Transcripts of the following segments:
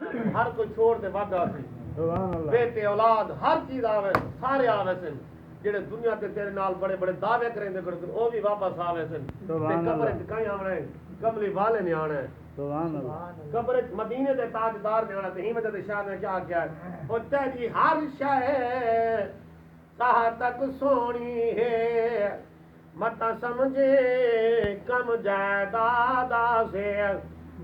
ہر کوئی چھوڑ دے واگا سی سبحان اللہ بیٹے اولاد ہر چیز آوے سارے آوے سن جڑے دنیا تے تیرے نال بڑے بڑے دعوے کریندے کڑے او بھی واپس آوے سن تے سبحان قبر اللہ وچ کہیں آونا ہے کملی والے نے آنا ہے سبحان اللہ قبر وچ مدینے دے تاجدار نے آنا تے ہی وجہ تے شاہ نے کیا کیا او تیری ہر شے ساہ تک سونی ہے متا سمجھے کم جائیداد سے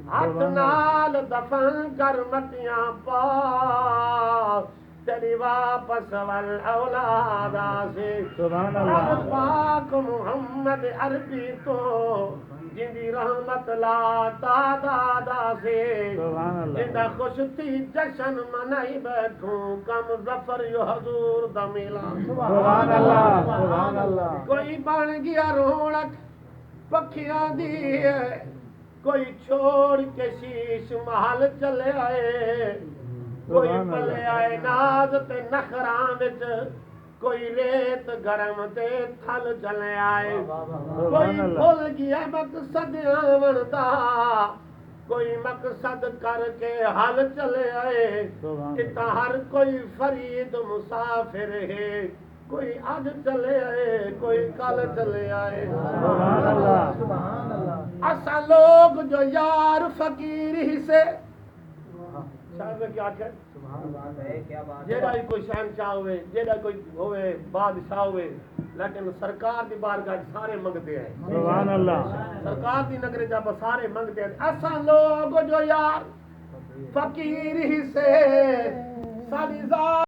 ہاتھ نال دفن کر مٹیاں پا تیری واپس والاولاد سے سبحان اللہ پاک محمد عربی تو جندی رحمت لا تعداد سے سبحان اللہ جندا خوش تھی جشن منائی بیٹھوں کم ظفر یو حضور دا میلا سبحان اللہ سبحان اللہ کوئی بن گیا رونق پکھیاں دی کوئی چھوڑ کے شیش محل چلے آئے کوئی پلے آئے ناز تے نخراں وچ کوئی ریت گرم تے تھل چلے آئے کوئی بھول گیا مقصد آون دا کوئی مقصد کر کے حل چلے آئے کتا ہر کوئی فرید مسافر ہے کوئی آج چلے آئے کوئی کل چلے آئے سبحان اللہ سبحان اللہ ایسا لوگ جو یار فقیر ہی سے شاید میں کیا کہ جیڑا ہی کوئی شہنشاہ ہوئے جیڑا کوئی ہوئے بادشاہ ہوئے لیکن سرکار دی بارگاہ سارے منگتے ہیں سبحان اللہ سرکار دی نگری جب سارے منگتے ہیں ایسا لوگ جو یار فقیر ہی سے ساری ذات